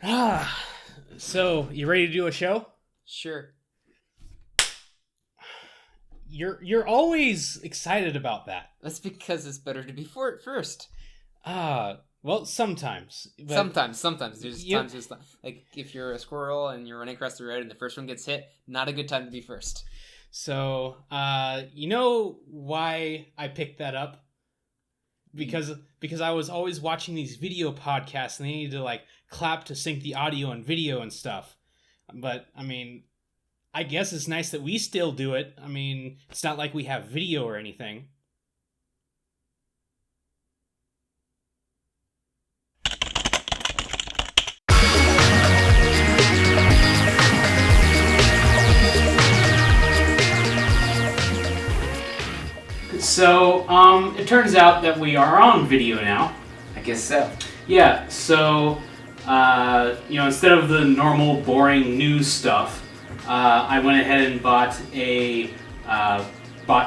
Ah, so you ready to do a show? Sure. You're always excited about that. That's because it's better to be first. Well, sometimes. But Sometimes. There's times it's not. Like, if you're a squirrel and you're running across the road and the first one gets hit, not a good time to be first. So, you know why I picked that up? Because I was always watching these video podcasts and they needed to, like, clap to sync the audio and video and stuff. But, I mean, I guess it's nice that we still do it. I mean, it's not like we have video or anything. So, it turns out that we are on video now. I guess so. Yeah, so, instead of the normal boring news stuff, I went ahead and bought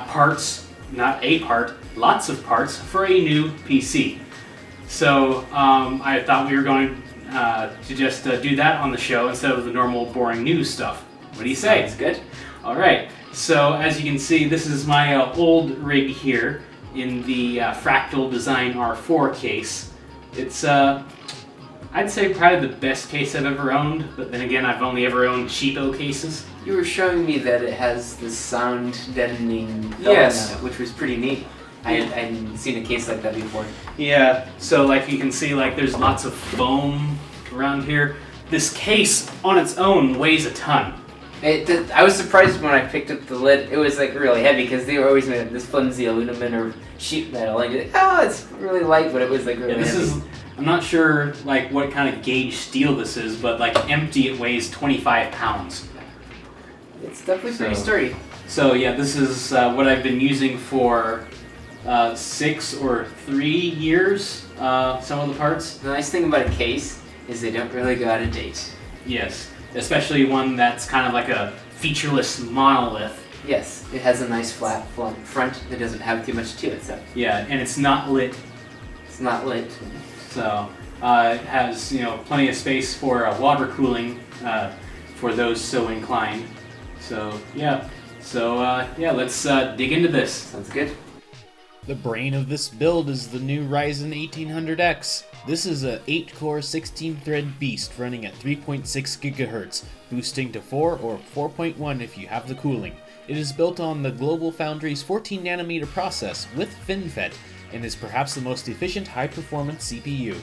parts, not a part, lots of parts for a new PC. So, I thought we were going to just do that on the show instead of the normal boring news stuff. What do you say? Sounds good. All right. So as you can see, this is my old rig here in the Fractal Design R4 case. It's, I'd say probably the best case I've ever owned, but then again, I've only ever owned cheapo cases. You were showing me that it has this sound deadening film Yes. on it, which was pretty neat. I hadn't seen a case like that before. Yeah, so like you can see, like there's lots of foam around here. This case on its own weighs a ton. I was surprised when I picked up the lid. It was like really heavy because they were always made of this flimsy aluminum or sheet metal. And you're like, oh, it's really light, but it was like really heavy. I'm not sure like what kind of gauge steel this is, but like empty it weighs 25 pounds. It's definitely pretty sturdy. So yeah, this is what I've been using for 6 or 3 years, some of the parts. The nice thing about a case is they don't really go out of date. Yes, especially one that's kind of like a featureless monolith. Yes, it has a nice flat front that doesn't have too much to it. So yeah, and it's not lit. It's not lit. So it has plenty of space for water cooling for those so inclined. So yeah, let's dig into this. Sounds good. The brain of this build is the new Ryzen 1800X. This is a 8-core 16-thread beast running at 3.6 GHz, boosting to 4 or 4.1 if you have the cooling. It is built on the GlobalFoundries 14nm process with FinFET and is perhaps the most efficient high-performance CPU.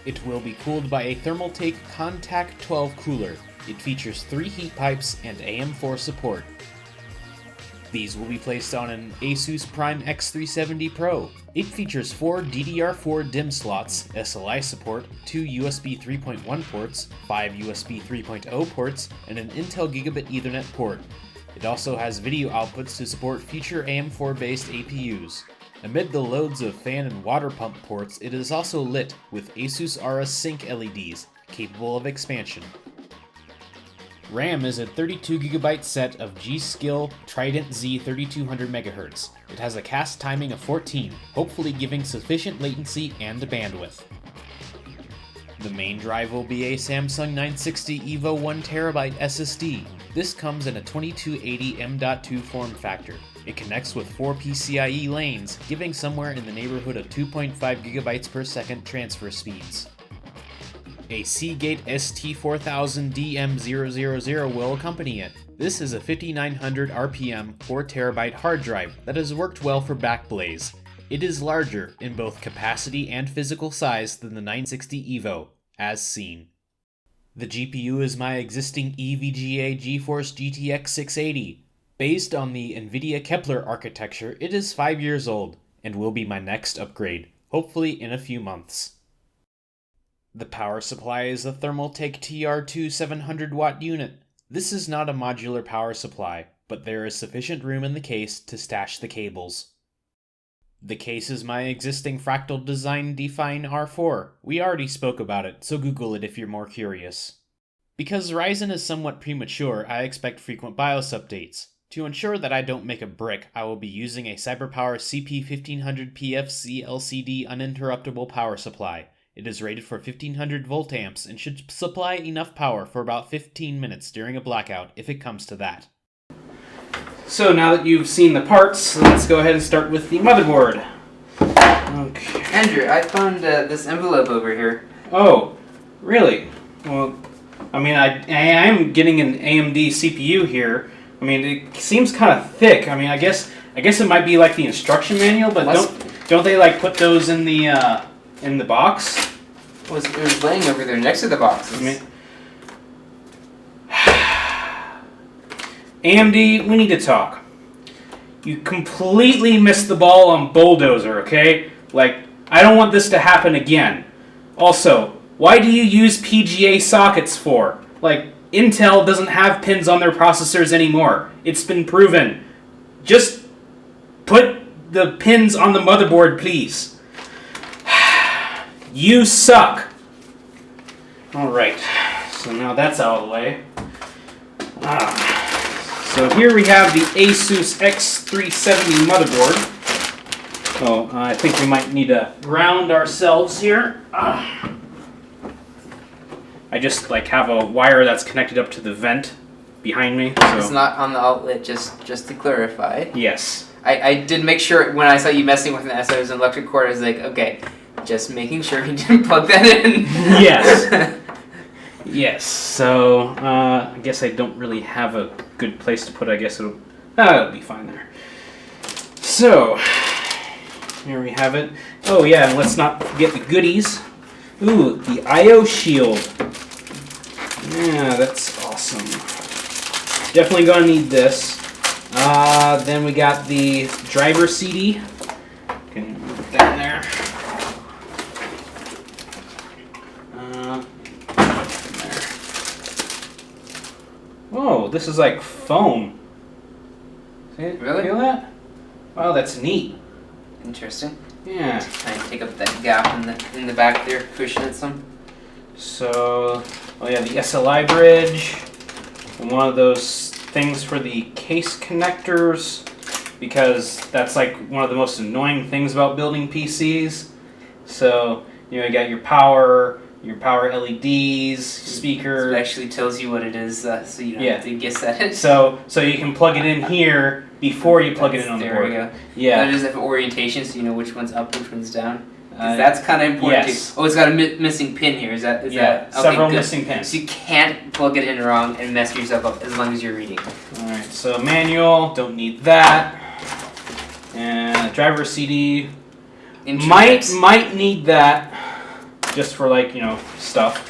It will be cooled by a Thermaltake Contact 12 cooler. It features 3 heat pipes and AM4 support. These will be placed on an Asus Prime X370 Pro. It features 4 DDR4 DIMM slots, SLI support, 2 USB 3.1 ports, 5 USB 3.0 ports, and an Intel Gigabit Ethernet port. It also has video outputs to support future AM4-based APUs. Amid the loads of fan and water pump ports, it is also lit with Asus Aura Sync LEDs, capable of expansion. RAM is a 32GB set of G-Skill Trident Z 3200 MHz. It has a cast timing of 14, hopefully giving sufficient latency and bandwidth. The main drive will be a Samsung 960 EVO 1TB SSD. This comes in a 2280 M.2 form factor. It connects with 4 PCIe lanes, giving somewhere in the neighborhood of 2.5 GB per second transfer speeds. A Seagate ST4000DM000 will accompany it. This is a 5900 RPM 4TB hard drive that has worked well for Backblaze. It is larger in both capacity and physical size than the 960 EVO, as seen. The GPU is my existing EVGA GeForce GTX 680. Based on the NVIDIA Kepler architecture, it is 5 years old and will be my next upgrade, hopefully in a few months. The power supply is a Thermaltake TR2 700-watt unit. This is not a modular power supply, but there is sufficient room in the case to stash the cables. The case is my existing Fractal Design Define R4. We already spoke about it, so Google it if you're more curious. Because Ryzen is somewhat premature, I expect frequent BIOS updates. To ensure that I don't make a brick, I will be using a CyberPower CP1500 PFC LCD uninterruptible power supply. It is rated for 1500 volt amps and should supply enough power for about 15 minutes during a blackout if it comes to that. So now that you've seen the parts, let's go ahead and start with the motherboard. Okay. Andrew, I found this envelope over here. Oh, really? Well, I mean, I am getting an AMD CPU here. I mean, it seems kind of thick. I mean, I guess it might be like the instruction manual, but don't they like put those in the box? It was laying over there next to the boxes. I mean, AMD, we need to talk. You completely missed the ball on Bulldozer, okay? Like, I don't want this to happen again. Also, why do you use PGA sockets for? Like, Intel doesn't have pins on their processors anymore. It's been proven. Just put the pins on the motherboard, please. You suck. Alright, so now that's out of the way. So here we have the Asus X370 motherboard. Oh, I think we might need to ground ourselves here. I just like have a wire that's connected up to the vent behind me. So. It's not on the outlet, just to clarify. Yes. I did make sure when I saw you messing with an S, I was an electric cord, I was like, okay, just making sure you didn't plug that in. Yes. Yes. So I guess I don't really have a good place to put it. I guess it'll be fine there. So here we have it. Oh yeah, and let's not forget the goodies. Ooh, the I/O shield. Yeah, that's awesome. Definitely gonna need this. Then we got the driver CD. Can put that in there. Oh, this is like foam. See it? Really? Feel that? Wow, that's neat. Interesting. Yeah. Try and take up that gap in the back there, cushion it some. So, oh yeah, the SLI bridge, and one of those things for the case connectors, because that's like one of the most annoying things about building PCs. So, you know, you got your power LEDs, speakers. It actually tells you what it is, so you don't have to guess at it. So you can plug it in here before you plug it in on the board. There we go. Yeah. That does have orientation, so you know which one's up, which one's down. That's kind of important yes. too. Oh, it's got a missing pin here. Is that? Okay, several good. missing pins. So you can't plug it in wrong and mess yourself up as long as you're reading. All right. So manual, don't need that. And driver CD might need that, just for like stuff.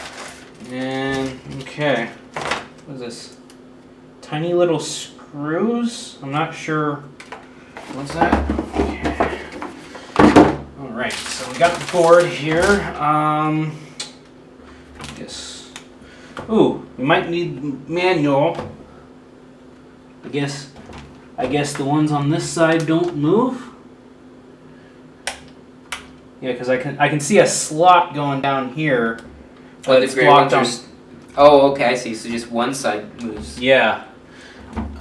And okay, what is this? Tiny little screws. I'm not sure. What's that? Okay. Alright, so we got the board here. I guess. Ooh, we might need manual. I guess the ones on this side don't move. Yeah, because I can see a slot going down here, but it's blocked on. Oh, okay, I see. So just one side moves. Yeah.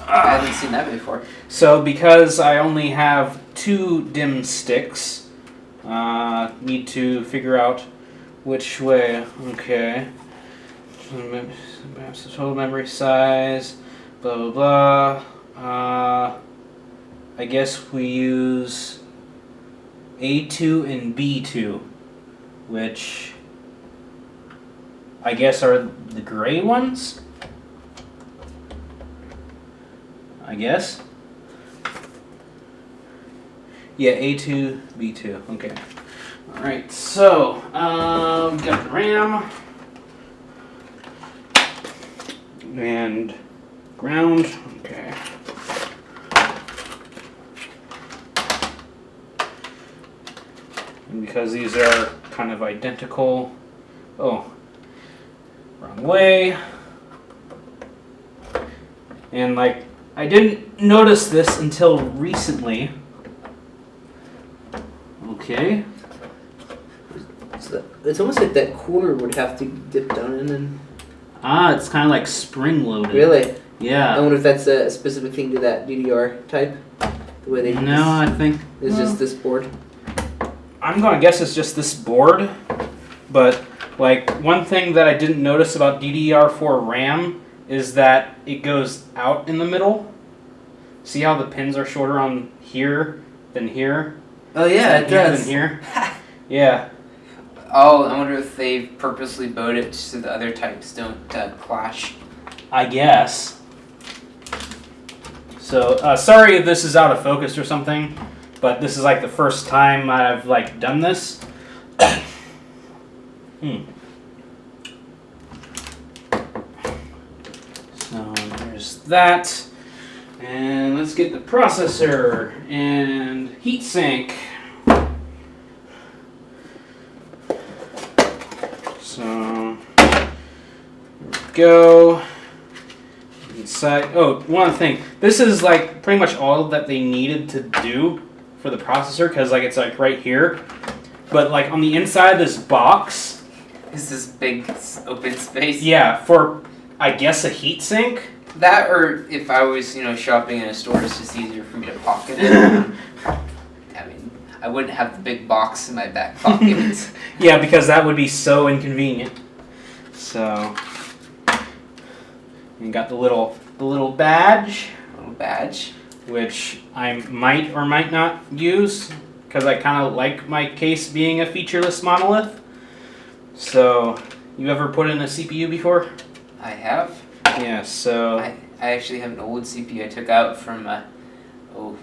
I haven't seen that before. So because I only have 2 dim sticks, need to figure out which way. Okay. Total memory size. Blah blah blah. I guess we use A2 and B2, which I guess are the gray ones? I guess? Yeah, A2, B2, okay. Alright, so, we got the RAM. And ground, okay. And because these are kind of identical, oh, wrong way. And like, I didn't notice this until recently. Okay. So it's almost like that cooler would have to dip down in and... It's kind of like spring-loaded. Really? Yeah. I wonder if that's a specific thing to that DDR type? The way they do I think... It's just this board? I'm going to guess it's just this board. but like one thing that I didn't notice about DDR4 RAM is that it goes out in the middle. See how the pins are shorter on here than here? Oh yeah, it does. Than here. Yeah. Oh, I wonder if they purposely bowed it so the other types don't clash. I guess. So sorry if this is out of focus or something, but this is like the first time I've like done this. So there's that. And let's get the processor and heatsink. So here we go. Inside. Oh, one thing. This is like pretty much all that they needed to do for the processor because like it's like right here. But like on the inside of this box is this big open space. Yeah, for I guess a heatsink. That or if I was, shopping in a store, it's just easier for me to pocket it. I mean, I wouldn't have the big box in my back pocket. Yeah, because that would be so inconvenient. So, you got the little badge. Little badge. Which I might or might not use because I kind of like my case being a featureless monolith. So, you ever put in a CPU before? I have. Yeah, so... I actually have an old CPU I took out from a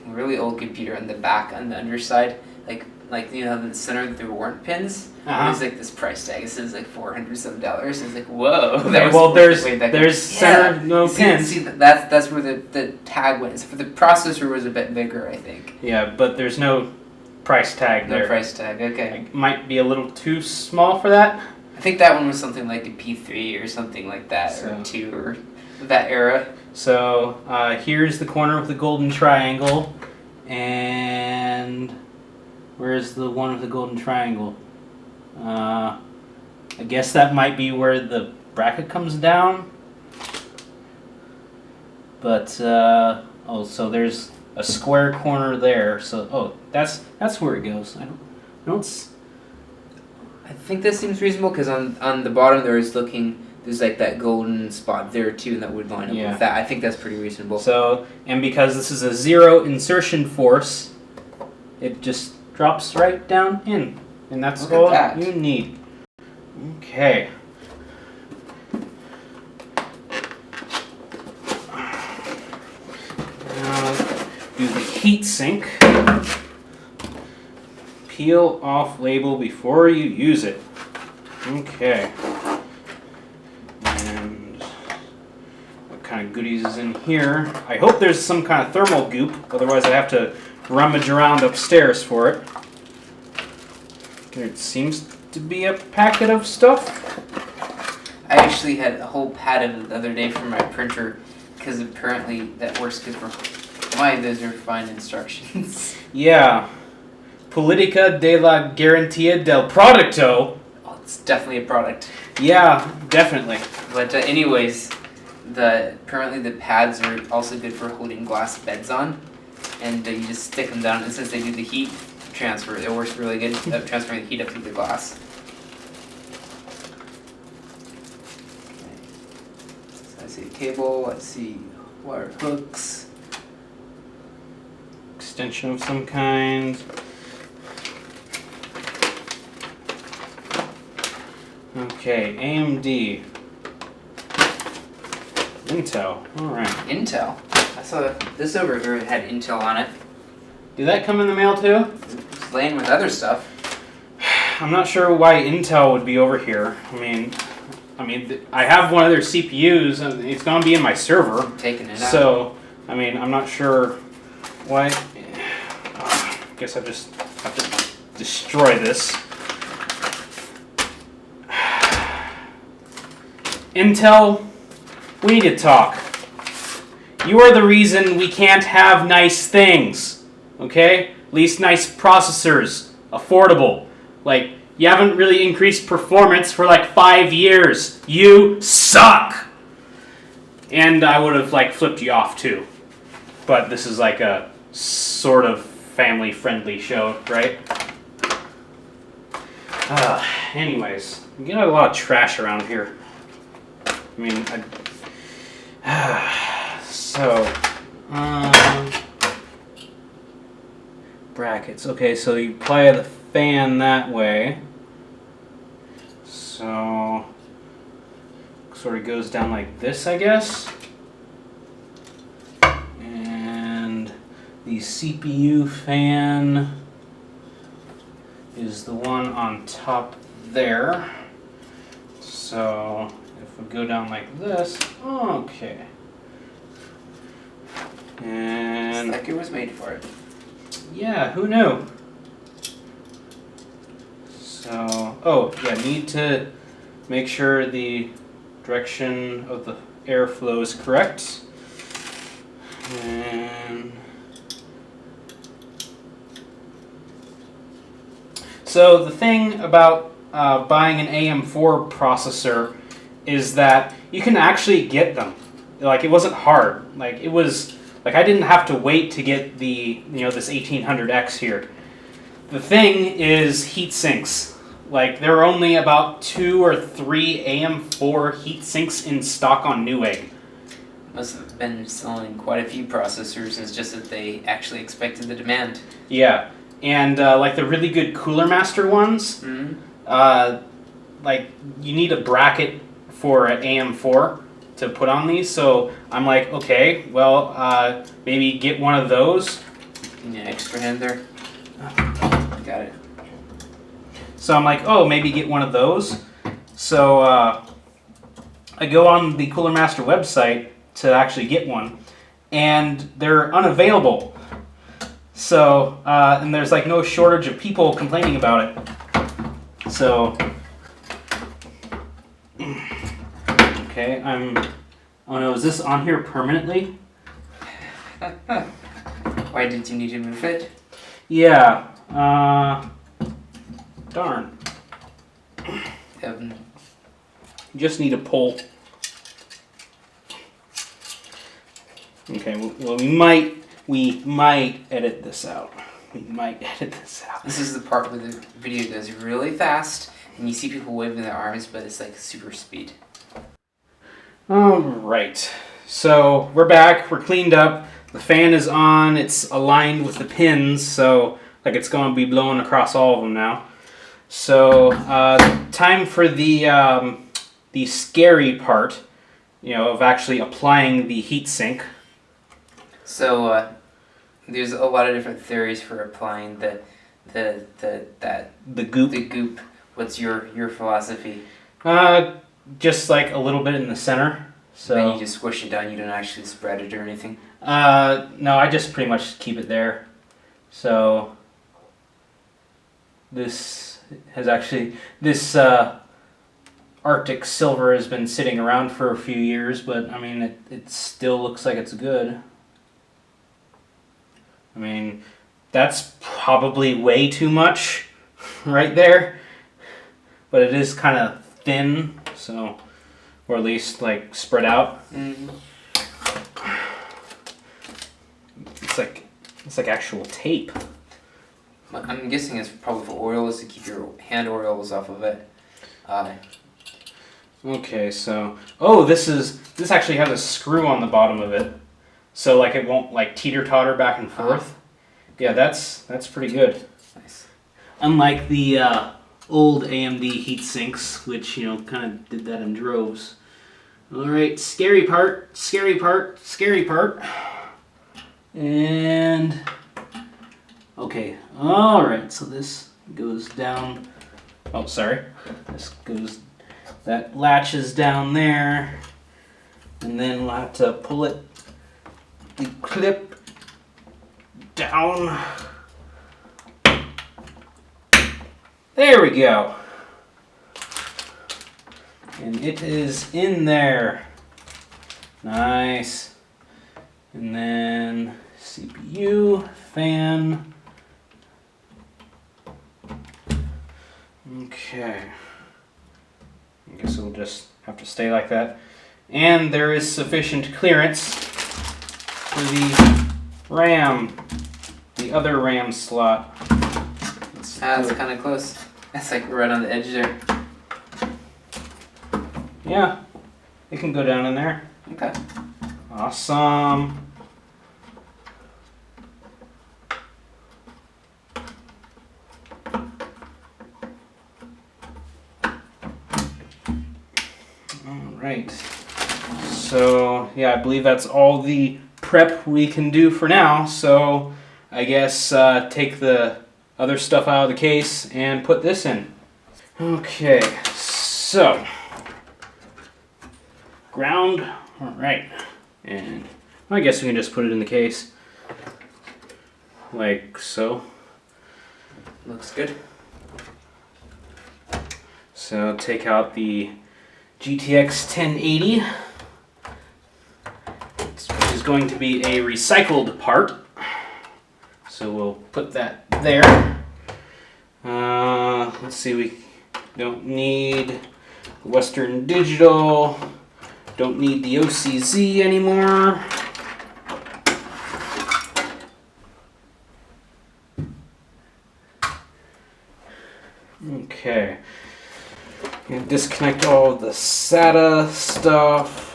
really old computer on the back, on the underside. Like in the center there weren't pins. Uh-huh. There's like this price tag. It says like $400 I was like, whoa. Okay, well, there's center no pins. See, that's where the tag went. So for the processor was a bit bigger, I think. Yeah, but there's no price tag there. No price tag, okay. It might be a little too small for that. I think that one was something like a P3 or something like that, or 2 or that era. So here's the corner with the golden triangle, and where's the one with the golden triangle? I guess that might be where the bracket comes down. But so there's a square corner there. So that's where it goes. I think that seems reasonable because on the bottom there's like that golden spot there too, and that would line up with that. I think that's pretty reasonable. So, and because this is a zero insertion force, it just drops right down in, and that's all you need. Okay. Now, do the heat sink. Peel off label before you use it. Okay. And what kind of goodies is in here? I hope there's some kind of thermal goop, otherwise I have to rummage around upstairs for it. There seems to be a packet of stuff. I actually had a whole pad of it the other day for my printer because apparently that works good for my those are fine instructions. Yeah. Politica de la Garantía del Producto. Oh, it's definitely a product. Yeah, definitely. But anyways, apparently the pads are also good for holding glass beds on, and you just stick them down, and since they do the heat transfer, it works really good at transferring the heat up through the glass. So I see a cable, I see wire hooks. Extension of some kind. Okay, AMD. Intel. Alright. Intel? I saw this over here had Intel on it. Did that come in the mail too? It's laying with other stuff. I'm not sure why Intel would be over here. I mean, I have one of their CPUs, and it's going to be in my server. I'm taking it out. So, I mean, I'm not sure why. I guess I just have to destroy this. Intel, we need to talk. You are the reason we can't have nice things, okay? At least nice processors, affordable. Like, you haven't really increased performance for like 5 years. You suck! And I would have like flipped you off too. But this is like a sort of family-friendly show, right? Anyways, we get a lot of trash around here. I mean, so, brackets. Okay, so you apply the fan that way. So, sort of goes down like this, I guess. And the CPU fan is the one on top there. So if we go down like this, okay. And it's like it was made for it. Yeah, who knew? So, oh yeah, need to make sure the direction of the airflow is correct. And so the thing about buying an AM4 processor is that you can actually get them. Like, it wasn't hard. Like, it was like I didn't have to wait to get the this 1800X here. The thing is heat sinks. Like, there are only about 2 or 3 AM4 heat sinks in stock on Newegg. Must have been selling quite a few processors. It's just that they actually expected the demand. Yeah, and like the really good Cooler Master ones, like you need a bracket for an AM4 to put on these. So I'm like, okay, well, maybe get one of those. Yeah, extra hand there. Got it. So I'm like, oh, maybe get one of those. So I go on the Cooler Master website to actually get one, and they're unavailable. So and there's like no shortage of people complaining about it. So okay, oh no, is this on here permanently? Why did you need to move it? Yeah. Darn. You just need a pull. Okay, well we might edit this out. We might edit this out. This is the part where the video goes really fast and you see people waving their arms, but it's like super speed. Alright, so we're back, we're cleaned up, the fan is on, it's aligned with the pins, so like it's going to be blowing across all of them now. So, time for the scary part, of actually applying the heatsink. So, there's a lot of different theories for applying the goop. The goop. What's your philosophy? Just like a little bit in the center. So And you just squish it down, you don't actually spread it or anything? No, I just pretty much keep it there. So this Arctic silver has been sitting around for a few years, but I mean it still looks like it's good. I mean, that's probably way too much right there, but it is kind of thin, so, or at least like spread out. Mm-hmm. It's like actual tape. I'm guessing it's probably for oils to keep your hand oils off of it. Okay, so this actually has a screw on the bottom of it, so like it won't like teeter-totter back and forth. Yeah, that's pretty good. Nice. Unlike the old AMD heat sinks, which kind of did that in droves. All right, scary part, and okay. All right, so this goes down. Oh, sorry. That latches down there, and then we'll have to pull it, the clip down. There we go. And it is in there. Nice. And then CPU, fan. Okay. I guess it'll just have to stay like that. And there is sufficient clearance for the RAM, the other RAM slot. That's kind of close. That's like right on the edge there. Yeah, it can go down in there. Okay. Awesome. All right. So, yeah, I believe that's all the prep we can do for now. So, I guess take the other stuff out of the case and put this in. Okay, so ground. All right, and I guess we can just put it in the case like so. Looks good. So take out the GTX 1080, which is going to be a recycled part. So we'll put that there. Let's see, we don't need Western Digital, don't need the OCZ anymore. Okay. And disconnect all of the SATA stuff.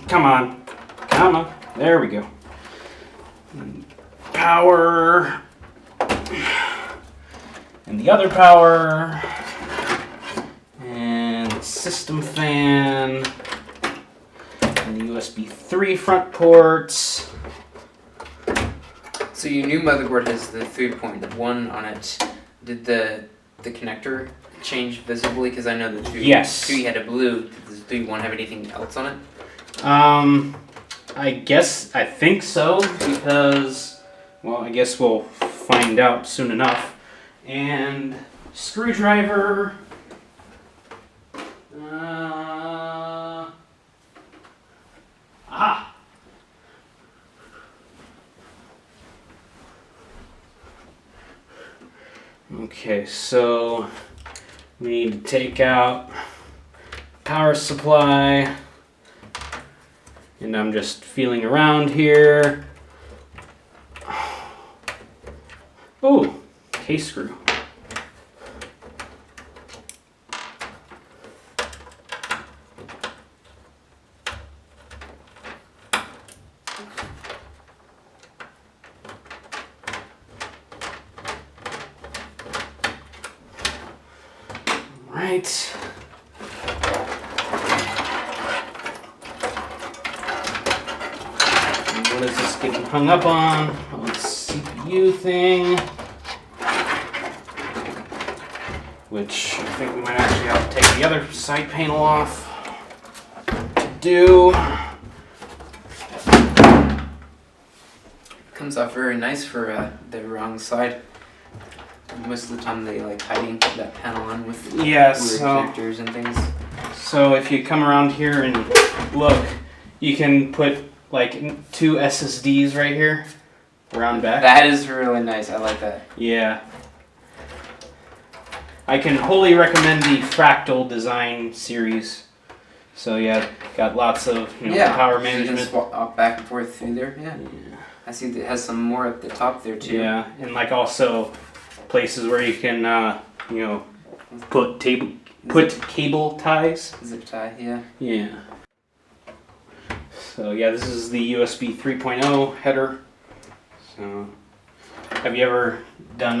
Come on. Come on. There we go. Power. And the other power. And the system fan. And the USB 3 front ports. So your new motherboard has the 3.1 on it. Did the connector change visibly? Because I know the 3 had a blue. Does the 3.1 have anything else on it? I think so, because, well, I guess we'll find out soon enough. And screwdriver. Aha! Okay, so we need to take out power supply. And I'm just feeling around here. Oh, case screw. Right. What is this getting hung up on? Oh, it's CPU thing. Which I think we might actually have to take the other side panel off to do. Comes off very nice for the wrong side. Most of the time they like hiding that panel on with weird connectors and things. So if you come around here and look, you can put like 2 SSDs right here around back. That is really nice. I like that. Yeah. I can wholly recommend the Fractal Design series. So yeah, got lots of power management. You can swap back and forth through there. Yeah. I see that it has some more at the top there too. Yeah, and like also places where you can put cable ties. Zip tie, yeah. Yeah. So yeah, this is the USB 3.0 header. So have you ever done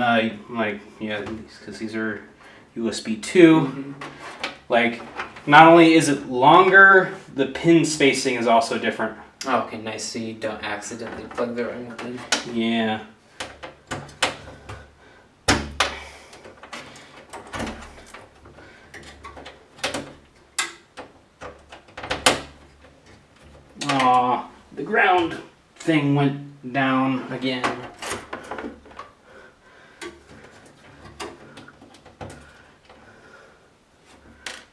because these are USB 2. Mm-hmm. Like, not only is it longer, the pin spacing is also different. Oh, okay, nice. So you don't accidentally plug the wrong one in. Yeah. Aw, the ground thing went down again.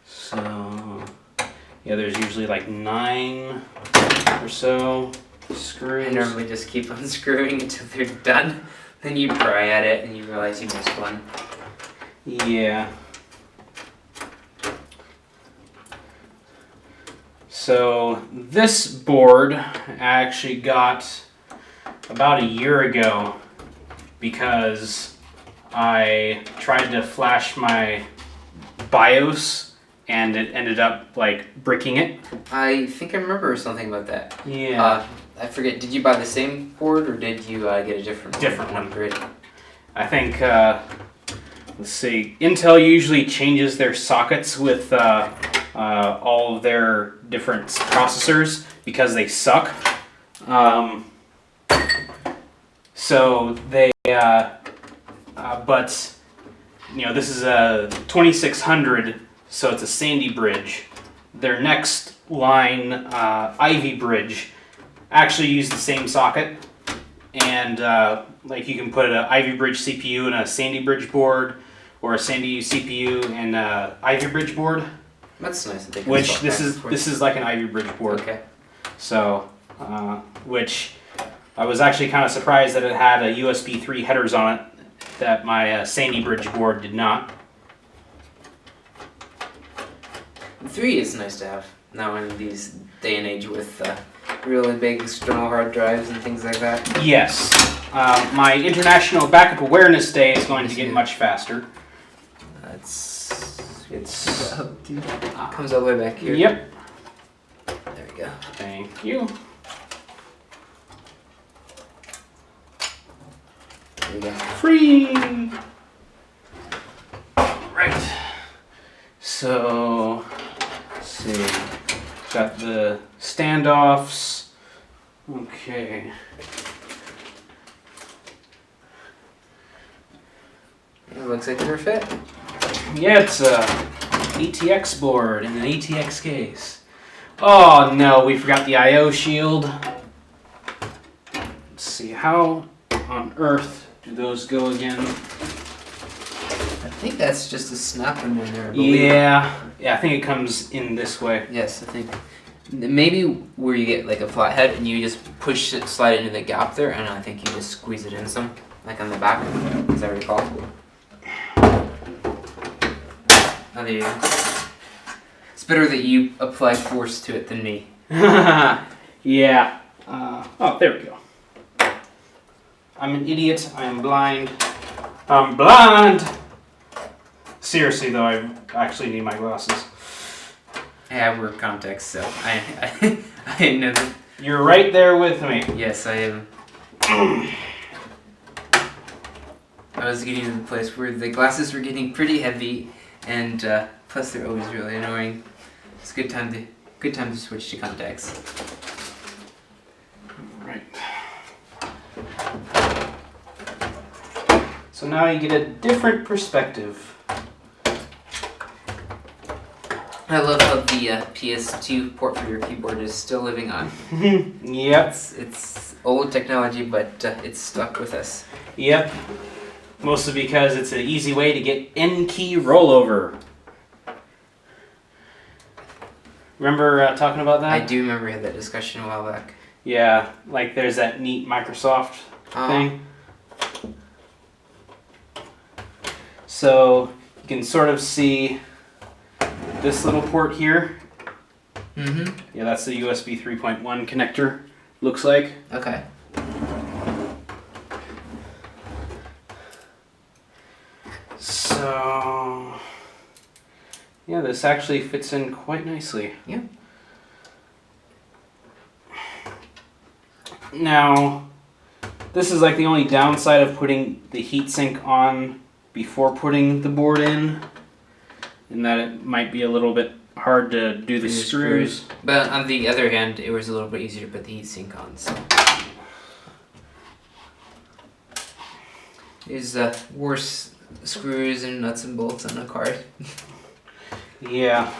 So, yeah, there's usually like 9 or so screws. I normally just keep unscrewing until they're done. Then you pry at it and you realize you missed one. Yeah. So this board I actually got about a year ago because I tried to flash my BIOS and it ended up like bricking it. I think I remember something about that. Yeah. I forget. Did you buy the same board or did you get a different one? Upgrade? I think. Let's see. Intel usually changes their sockets with all of their different processors because they suck. So they, but you know, this is a 2600, so it's a Sandy bridge. Their next line, Ivy bridge, actually use the same socket, and like you can put an Ivy bridge CPU in a Sandy bridge board, or a Sandy CPU and a Ivy bridge board. That's nice. That they can Which swap this back is and forth. this is like an Ivy bridge board. Okay. So, which I was actually kind of surprised that it had a USB 3 headers on it that my Sandy bridge board did not. 3 is nice to have now in these day and age with really big external hard drives and things like that. Yes. My International Backup Awareness Day is going to get much faster. It's Comes all the way back here. Yep. There we go. Thank you. There we go. Free. Right. So, let's see. Got the standoffs. Okay. It looks like they're fit. Yeah, it's a ATX board in an ATX case. Oh no, we forgot the I/O shield. Let's see, how on earth do those go again? I think that's just a snap in there. I believe. Yeah, I think it comes in this way. Yes, I think maybe where you get like a flathead and you just push it, slide it into the gap there, and I think you just squeeze it in some, like on the back, as I recall. Oh, there you go. It's better that you apply force to it than me. Yeah. Oh, there we go. I'm an idiot. I am blind. I'm blind! Seriously, though, I actually need my glasses. I wear contacts, so I know that. You're right there with me. Yes, I am. I was getting to the place where the glasses were getting pretty heavy, and plus they're always really annoying. It's a good time to switch to contacts. Right. So now you get a different perspective. I love how the PS2 port for your keyboard is still living on. Yep. It's old technology, but it's stuck with us. Yep. Mostly because it's an easy way to get N-key rollover. Remember talking about that? I do remember we had that discussion a while back. Yeah, like there's that neat Microsoft thing. So you can sort of see this little port here. Mm-hmm. Yeah, that's the USB 3.1 connector, looks like. Okay. So, yeah, this actually fits in quite nicely. Yeah. Now, this is like the only downside of putting the heatsink on before putting the board in, and that it might be a little bit hard to do the screws. But on the other hand, it was a little bit easier to put the heatsink on. So. There's worse screws and nuts and bolts on a card. Yeah.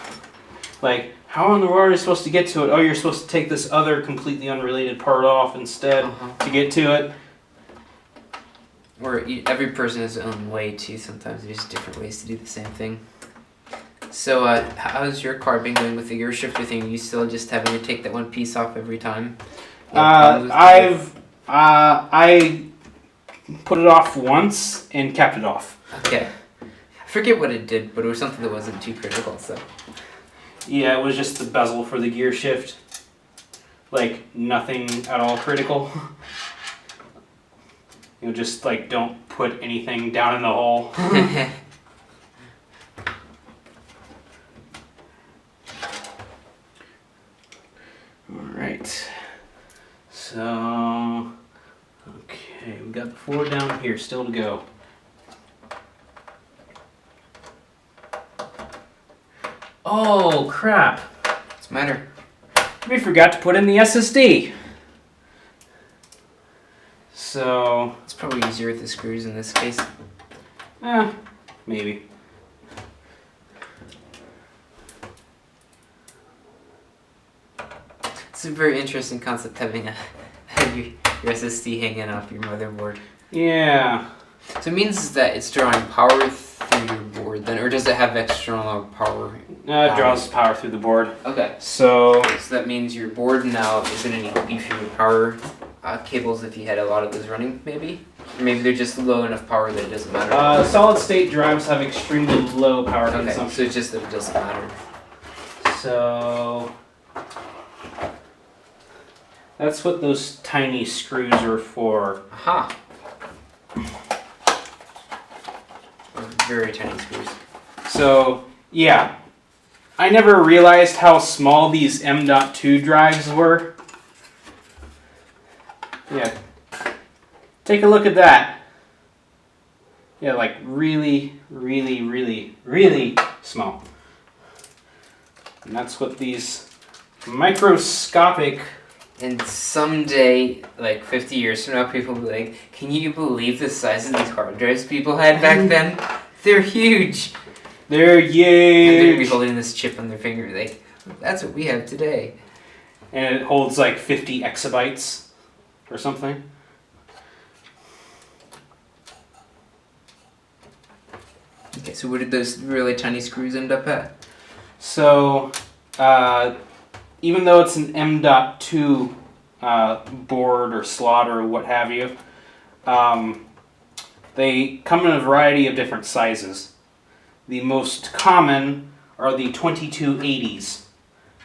Like, how in the world are you supposed to get to it? Oh, you're supposed to take this other completely unrelated part off instead to get to it. Or every person has their own way too. Sometimes there's different ways to do the same thing. So, how's your card been going with the gear shifter thing? Are you still just having to take that one piece off every time? I put it off once and kept it off. Okay. I forget what it did, but it was something that wasn't too critical, so. Yeah, it was just the bezel for the gear shift. Like, nothing at all critical. just like don't put anything down in the hole. Alright. So, okay, we got the 4 down here, still to go. Oh, crap. What's the matter? We forgot to put in the SSD. So, It's probably easier with the screws in this case. maybe. It's a very interesting concept having your SSD hanging off your motherboard. Yeah. So it means that it's drawing power through your board then, or does it have external power? It draws power through the board. Okay. So that means your board now is going to need beefier power cables if you had a lot of those running, maybe? Or maybe they're just low enough power that it doesn't matter. Solid state drives have extremely low power Okay, consumption. so it's just that it doesn't matter. So that's what those tiny screws are for. Aha! Very tiny screws. So, yeah. I never realized how small these M.2 drives were. Yeah. Take a look at that. Yeah, like really, really, really, really small. And that's what these microscopic... And someday, like 50 years from now, people will be like, can you believe the size of these hard drives people had back then? They're huge! They're huge! And they're going to be holding this chip on their finger, like, that's what we have today. And it holds like 50 exabytes or something. Okay, so where did those really tiny screws end up at? So, even though it's an M.2 board or slot or what have you, they come in a variety of different sizes. The most common are the 2280s,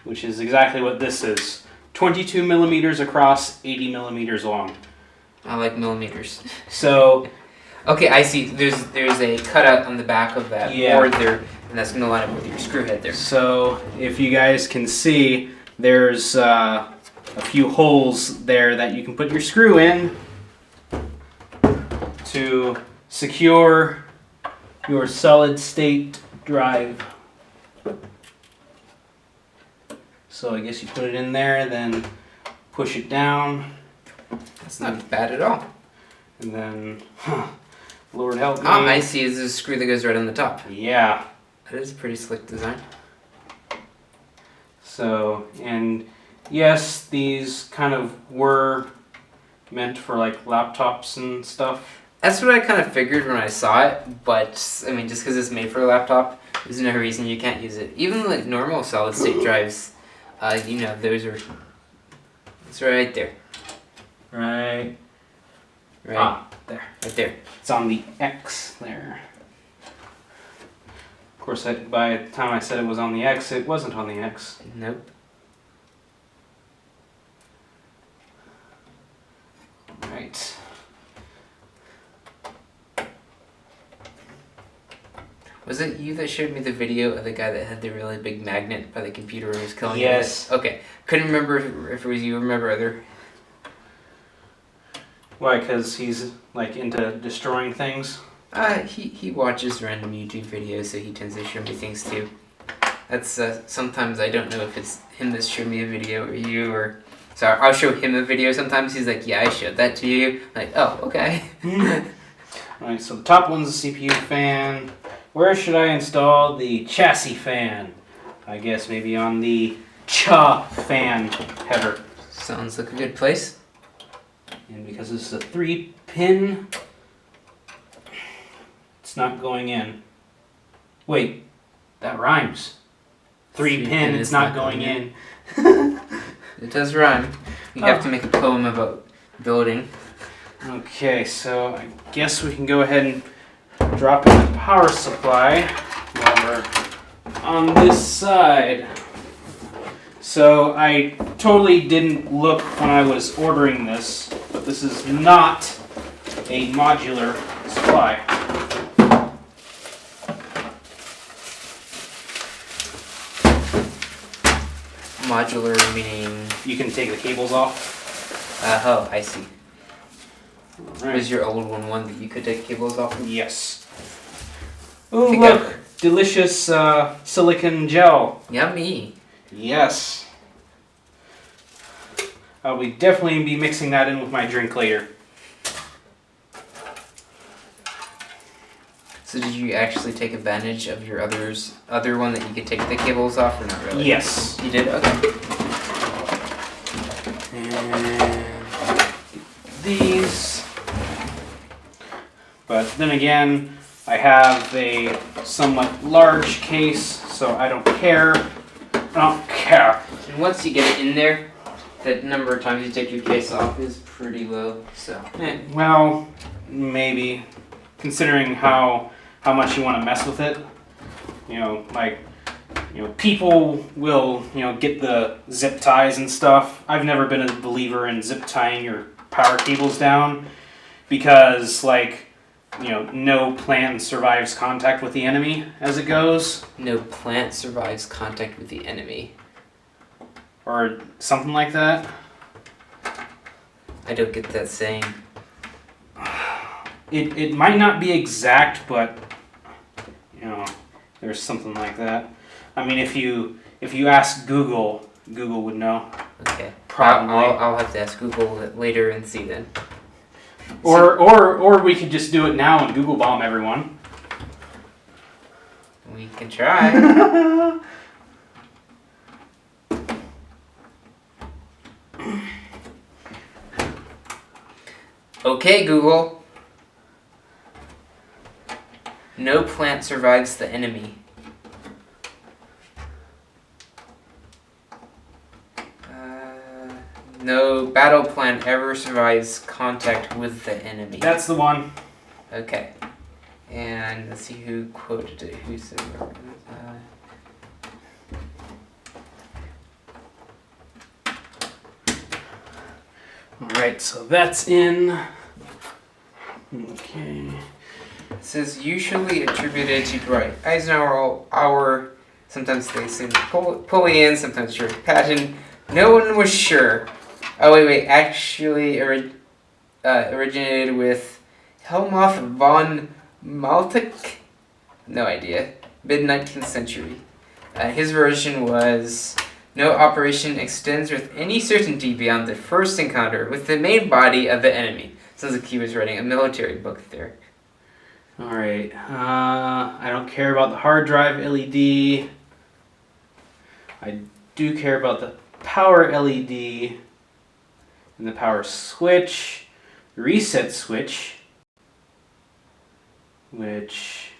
which is exactly what this is. 22 millimeters across, 80 millimeters long. I like millimeters. So, okay, I see. There's a cutout on the back of that board there, and that's going to line up with your screw head there. So, if you guys can see, there's a few holes there that you can put your screw in to secure your solid state drive. So I guess you put it in there, then push it down. That's not bad at all. And then, Lord help me. I see. It's a screw that goes right on the top. Yeah. That is a pretty slick design. So, and yes, these kind of were meant for like laptops and stuff. That's what I kind of figured when I saw it, but I mean, just because it's made for a laptop, there's no reason you can't use it. Even like normal solid state drives, you know, those are. It's right there. Right. Right. There. Right there. It's on the X there. Of course, by the time I said it was on the X, it wasn't on the X. Nope. Right. Was it you that showed me the video of the guy that had the really big magnet by the computer and was killing Yes. it? Okay. Couldn't remember if it was you or my brother. Why? Because he's like into destroying things? He watches random YouTube videos, so he tends to show me things too. That's sometimes I don't know if it's him that's showed me a video or you or. So I'll show him a video sometimes. He's like, yeah, I showed that to you. I'm like, oh, okay. Alright, so the top one's the CPU fan. Where should I install the chassis fan? I guess maybe on the cha fan header. Sounds like a good place. And because this is a 3-pin, it's not going in. Wait, that rhymes. 3-pin, it's not going in. It does rhyme. You have to make a poem about building. Okay, so I guess we can go ahead and drop in the power supply while we're on this side. So I totally didn't look when I was ordering this, but this is not a modular supply. Modular meaning. You can take the cables off. Oh, I see. Right. Was your old one that you could take cables off of? Yes. Oh, Pick look. up. Delicious silicon gel. Yummy. Yes. I'll be definitely be mixing that in with my drink later. So did you actually take advantage of your other one that you could take the cables off, or not really? Yes. You did? Okay. And these. But then again, I have a somewhat large case, so I don't care. I don't care. And once you get it in there, the number of times you take your case off is pretty low. So. Well, maybe, considering how much you want to mess with it. You know, like, people will, get the zip ties and stuff. I've never been a believer in zip tying your power cables down because, like, no plant survives contact with the enemy as it goes. No plant survives contact with the enemy. Or something like that. I don't get that saying. It might not be exact, but there's something like that. I mean, if you ask Google would know. Okay. Probably. I'll have to ask Google it later and see then. Or we could just do it now and Google bomb everyone. We can try. Okay, Google. No plant survives the enemy. No battle plant ever survives contact with the enemy. That's the one. Okay. And let's see who quoted it. Who said Alright, so that's in. Okay. It says usually attributed to Dwight Eisenhower, sometimes they say Napoleon, sometimes George Patton. No one was sure. Oh wait, actually originated with Helmuth von Maltek? No idea. Mid-19th century. His version was, no operation extends with any certainty beyond the first encounter with the main body of the enemy. Sounds like he was writing a military book there. Alright, I don't care about the hard drive LED. I do care about the power LED and the power switch, reset switch, which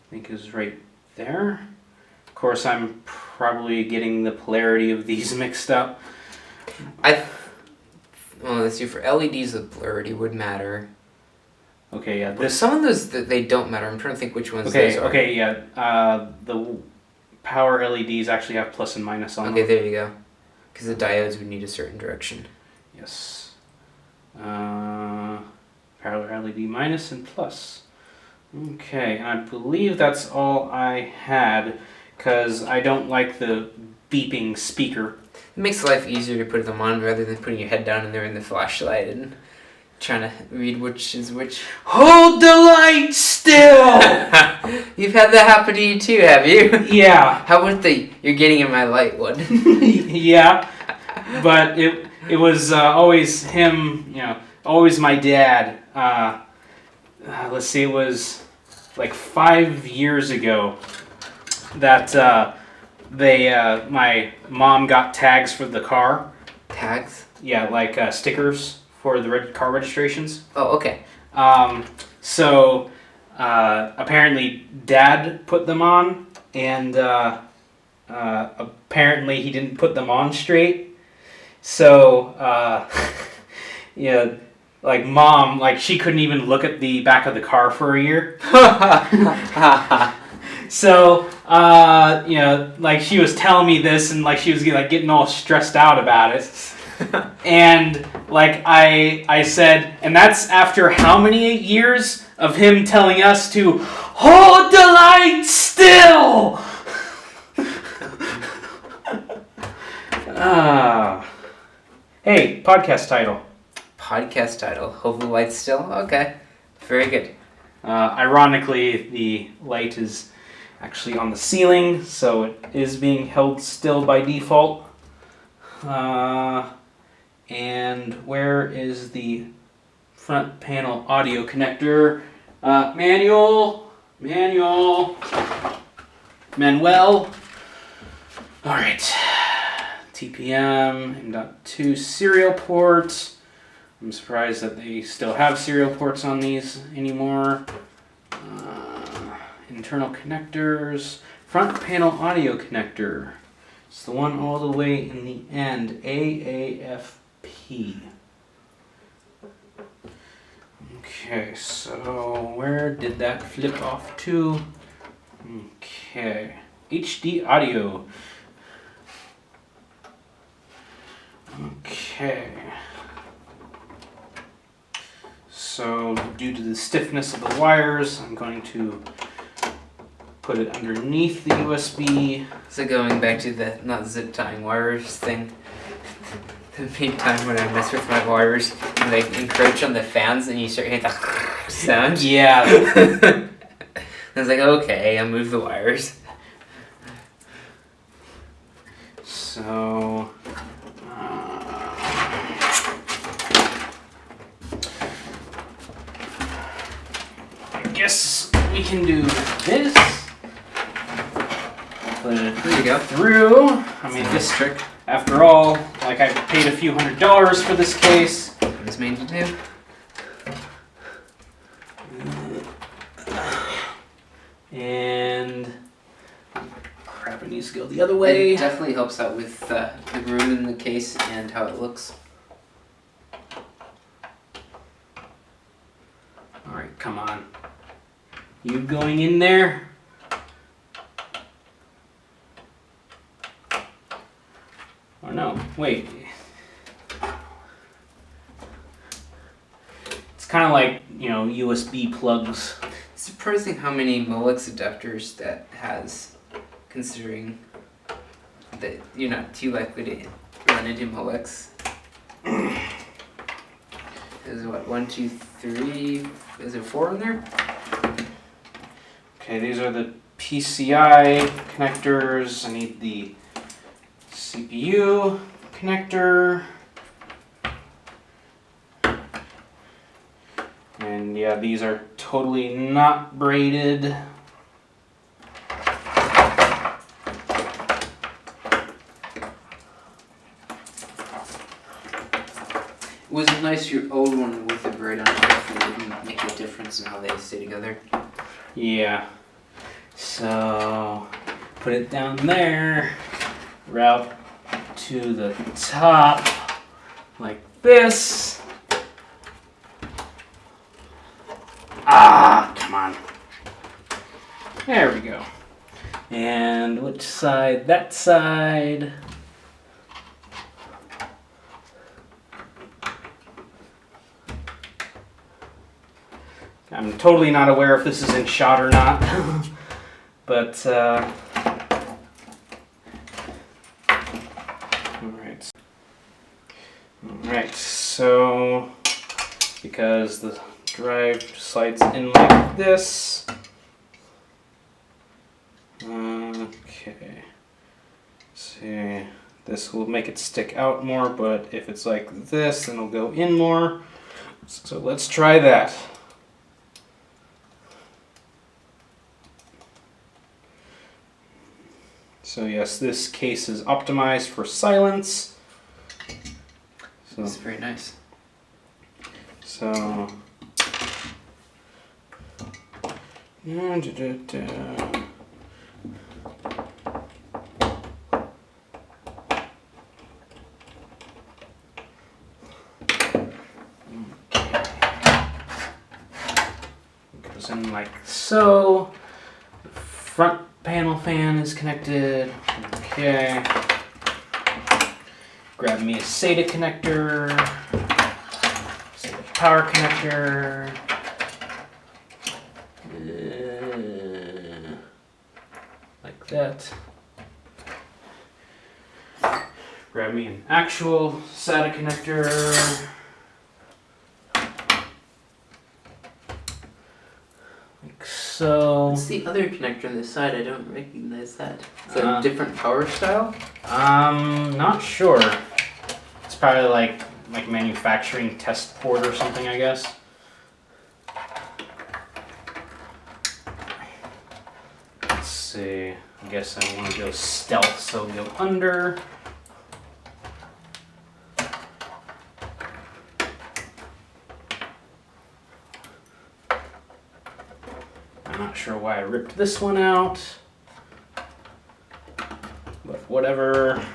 I think is right there. Of course, I'm probably getting the polarity of these mixed up. Well, let's see, for LEDs the polarity would matter. Okay, yeah. Some of those, they don't matter. I'm trying to think which ones Okay, those are. okay, yeah. The power LEDs actually have plus and minus on them. Okay, there you go. Because the diodes would need a certain direction. Yes. Power LED minus and plus. Okay, and I believe that's all I had, because I don't like the beeping speaker. It makes life easier to put them on rather than putting your head down in there in the flashlight and trying to read which is which. Hold the light still! You've had that happen to you too, have you? Yeah. How about you're getting in my light one? Yeah, but it was always him, always my dad. Let's see, it was like 5 years ago that my mom got tags for the car. Tags? Yeah, like stickers for the car registrations. Oh, okay. So apparently Dad put them on, and apparently he didn't put them on straight. So like Mom, like she couldn't even look at the back of the car for a year. So like she was telling me this, and like she was like getting all stressed out about it. And like I said, and that's after how many years of him telling us to hold the light still. Hey, podcast title. Podcast title. Hold the light still. Okay, very good. Ironically, the light is actually on the ceiling, so it is being held still by default. And where is the front panel audio connector? Manuel. Manuel. All right. TPM, M.2 serial port. I'm surprised that they still have serial ports on these anymore. Internal connectors. Front panel audio connector. It's the one all the way in the end. AAFP. Okay, so where did that flip off to? Okay. HD audio. Okay. So due to the stiffness of the wires, I'm going to put it underneath the USB. So going back to the not zip tying wires thing, the main time when I mess with my wires and they encroach on the fans and you start hearing the sound. Yeah. I was like, okay, I'll move the wires. So I guess we can do this. Put it There you go. through. I mean, That's this a trick. after all, like I paid a few $100s for this case. What it's made to do. And crap, it needs to go the other way. It definitely helps out with the room in the case and how it looks. Alright, come on. You going in there? Or no, wait. It's kind of like, USB plugs. It's surprising how many Molex adapters that has, considering that you're not too likely to run into Molex. Is it what, 1, 2, 3, is there 4 in there? Okay, these are the PCI connectors. I need the CPU connector. And yeah, these are totally not braided. Was it nice your old one with the braid on it? It didn't make a difference in how they stay together. Yeah. So put it down there, route to the top like this. Come on. There we go. And which side? That side. I'm totally not aware if this is in shot or not, but Alright, so because the drive slides in like this. Okay. See, this will make it stick out more, but if it's like this, then it'll go in more. So let's try that. So yes, this case is optimized for silence. So, It's very nice. so goes in like so. Front panel fan is connected. Okay. Grab me a SATA connector, SATA power connector. Like that. Grab me an actual SATA connector. Like so. What's the other connector on this side? I don't recognize that. Is that a different power style? Not sure. It's probably like manufacturing test port or something, I guess. Let's see. I guess I want to go stealth, so we go under. I'm not sure why I ripped this one out, but whatever.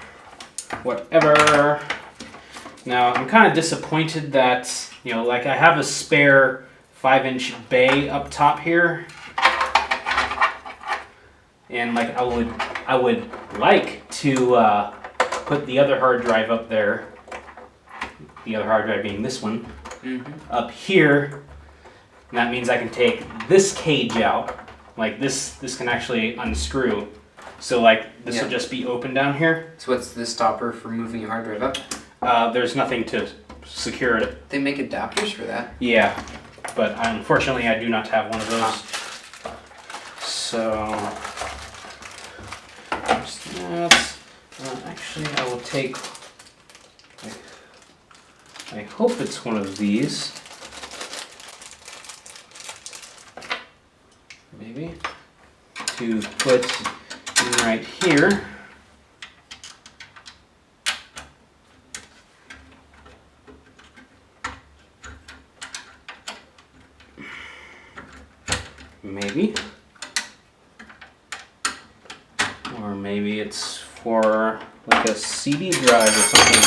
Now, I'm kind of disappointed that, like I have a spare 5-inch bay up top here. And like I would like to put the other hard drive up there. The other hard drive being this one, up here. And that means I can take this cage out. Like this can actually unscrew. So like this will just be open down here. So what's the stopper for moving your hard drive up? There's nothing to secure it. They make adapters for that. Yeah, but unfortunately I do not have one of those. So that's actually I will take. I hope it's one of these. Maybe to put in right here. Maybe. Or maybe it's for like a CD drive or something.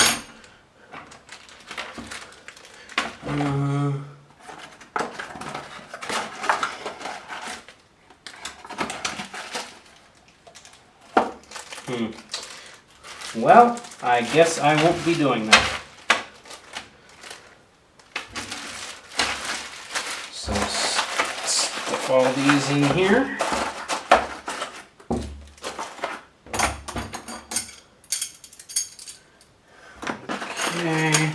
Well, I guess I won't be doing that. So stuff all these in here. Okay.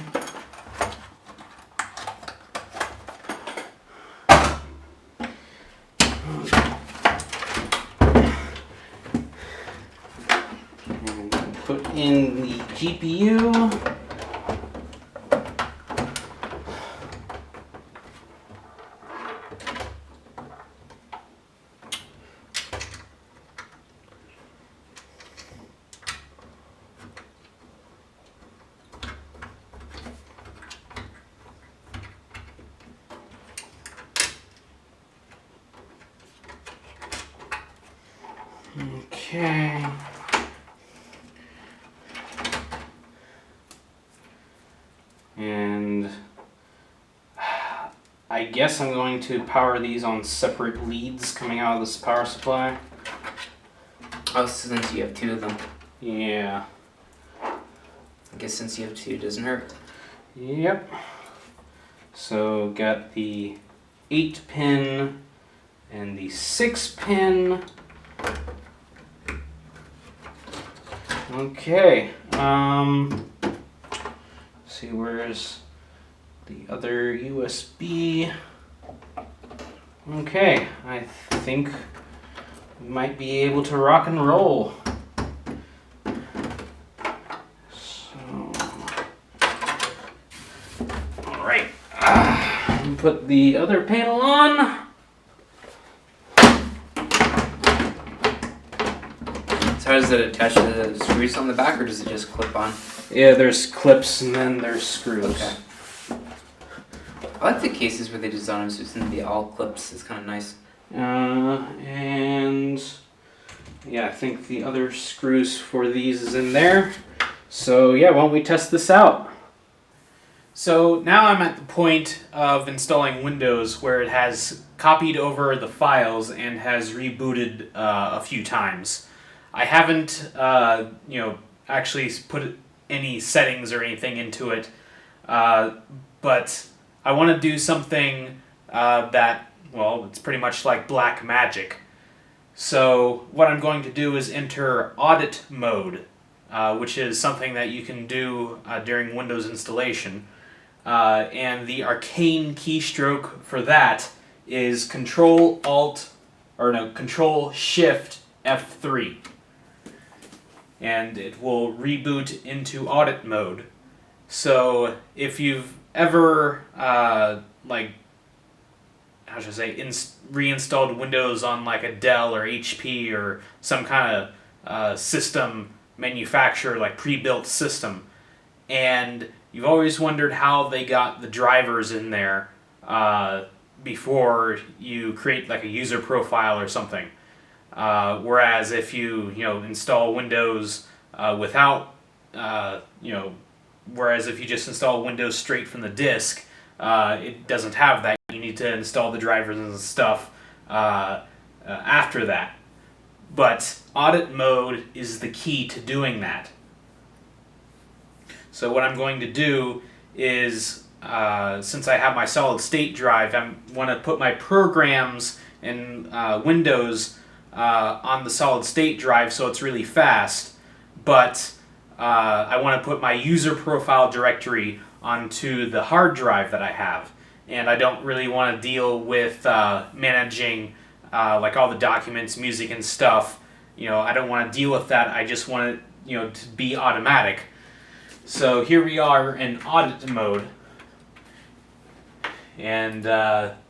Put in the GPU. Okay. And I guess I'm going to power these on separate leads coming out of this power supply. Oh, since you have two of them. Yeah. I guess since you have two, it doesn't hurt. Yep. So got the 8-pin and the 6-pin. Okay. See, where's the other USB? Okay, I think we might be able to rock and roll. So, all right, put the other panel on. So how does it attach to the screws on the back, or does it just clip on? Yeah, there's clips and then there's screws. Okay. I like the cases where they design them so it's going to be all clips. It's kind of nice. And yeah, I think the other screws for these is in there. So yeah, why don't we test this out? So now I'm at the point of installing Windows where it has copied over the files and has rebooted a few times. I haven't, actually any settings or anything into it, but I want to do something that, well, it's pretty much like black magic. So what I'm going to do is enter audit mode, which is something that you can do during Windows installation. And the arcane keystroke for that is Control Shift F3. And it will reboot into audit mode. So if you've ever reinstalled Windows on like a Dell or HP or some kind of system manufacturer, like pre-built system, and you've always wondered how they got the drivers in there before you create like a user profile or something. Whereas if you install Windows without whereas if you just install Windows straight from the disk, it doesn't have that. You need to install the drivers and stuff after that. But audit mode is the key to doing that. So what I'm going to do is, since I have my solid state drive, I want to put my programs in Windows on the solid state drive so it's really fast, but I want to put my user profile directory onto the hard drive that I have. And I don't really want to deal with managing like all the documents, music, and stuff. I don't want to deal with that. I just want it, to be automatic. So here we are in audit mode, and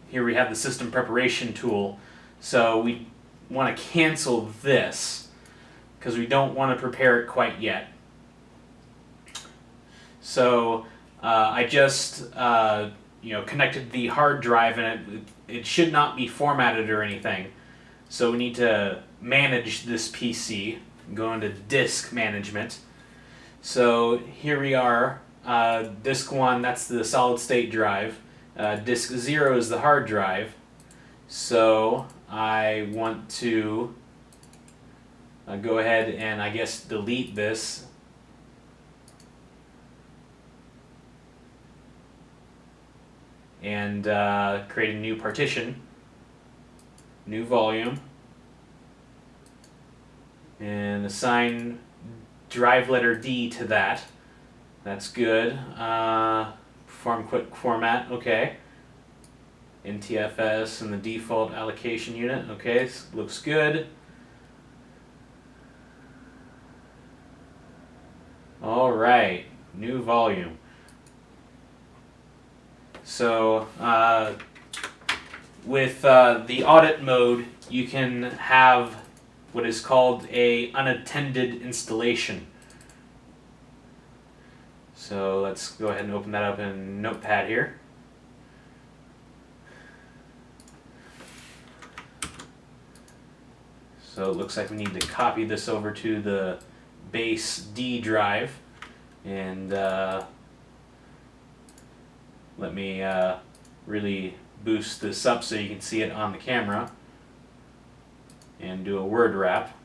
here we have the system preparation tool. So we want to cancel this because we don't want to prepare it quite yet. So I just connected the hard drive, and it should not be formatted or anything. So we need to manage this PC. Go into disk management. So here we are. Disk 1, that's the solid state drive. Disk 0 is the hard drive. So I want to go ahead and I guess delete this. And create a new partition, new volume, and assign drive letter D to that. That's good. Perform quick format, okay. NTFS and the default allocation unit, okay, looks good. All right, new volume. So with the audit mode, you can have what is called a unattended installation. So let's go ahead and open that up in Notepad here. So it looks like we need to copy this over to the base D drive, and let me really boost this up so you can see it on the camera, and do a word wrap.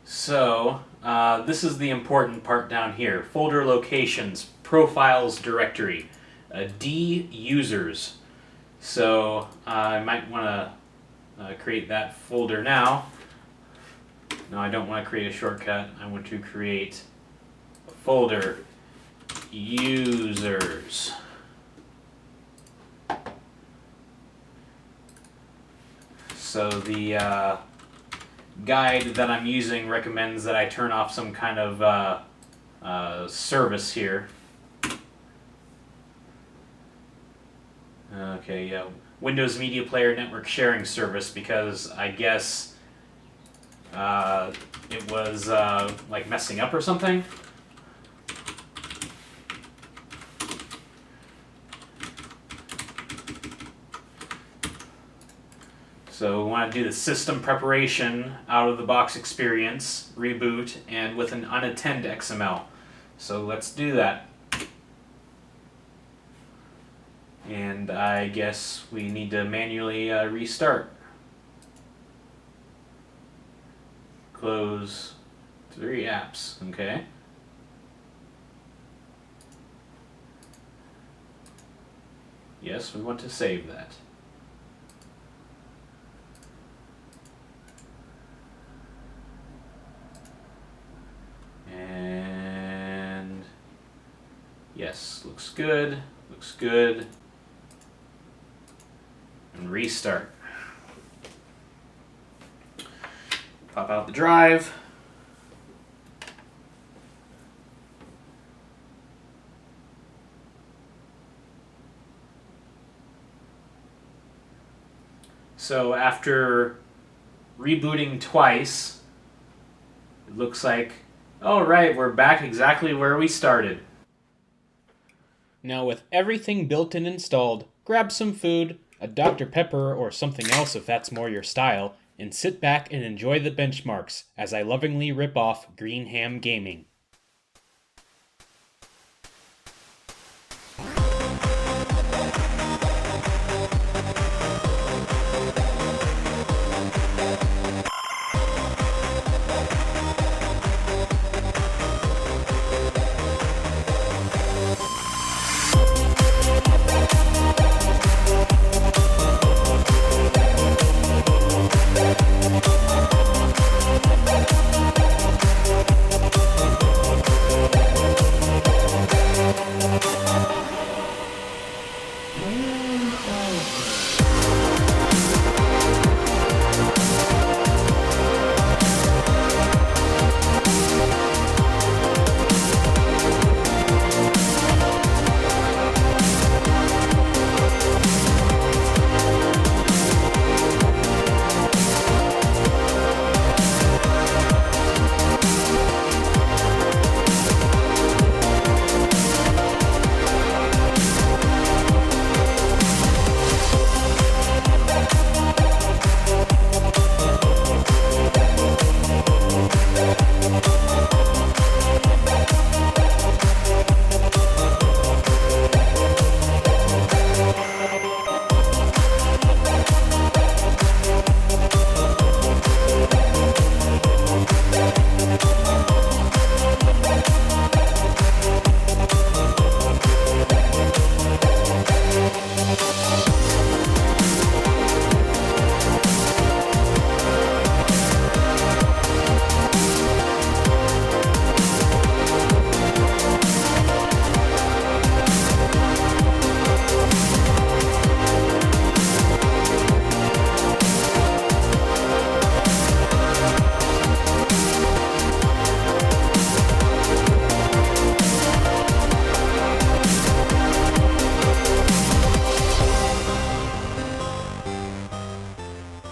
So this is the important part down here. Folder locations, profiles directory, D users. So I might want to create that folder now. No, I don't want to create a shortcut. I want to create a folder, users. So the guide that I'm using recommends that I turn off some kind of service here. Okay, yeah, Windows Media Player Network Sharing Service, because I guess it was like messing up or something. So we want to do the system preparation, out of the box experience, reboot, and with an unattend XML. So let's do that. And I guess we need to manually restart. Close 3 apps, okay. Yes, we want to save that. And yes, looks good, looks good. And restart. Pop out the drive. So after rebooting twice, it looks like, oh right, we're back exactly where we started. Now with everything built and installed, grab some food, a Dr. Pepper or something else if that's more your style, and sit back and enjoy the benchmarks as I lovingly rip off Green Ham Gaming.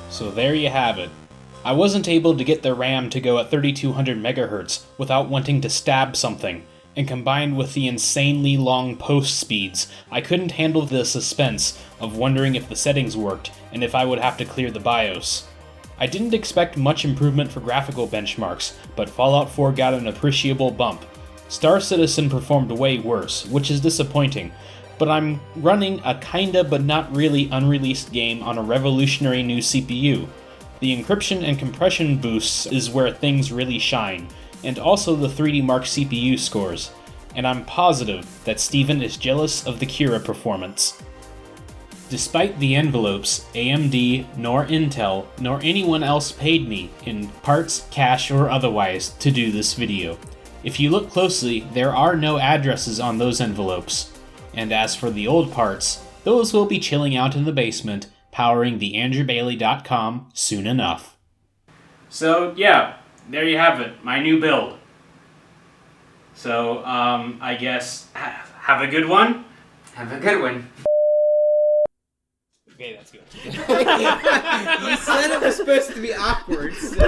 So there you have it. I wasn't able to get the RAM to go at 3200 MHz without wanting to stab something, and combined with the insanely long post speeds, I couldn't handle the suspense of wondering if the settings worked and if I would have to clear the BIOS. I didn't expect much improvement for graphical benchmarks, but Fallout 4 got an appreciable bump. Star Citizen performed way worse, which is disappointing, but I'm running a kinda but not really unreleased game on a revolutionary new CPU. The encryption and compression boosts is where things really shine, and also the 3D Mark CPU scores, and I'm positive that Steven is jealous of the CURA performance. Despite the envelopes, AMD, nor Intel, nor anyone else paid me, in parts, cash, or otherwise, to do this video. If you look closely, there are no addresses on those envelopes. And as for the old parts, those will be chilling out in the basement, powering the AndrewBailey.com soon enough. So yeah, there you have it, my new build. So, I guess, have a good one? Have a good one. Okay, that's good. You said it was supposed to be awkward, so...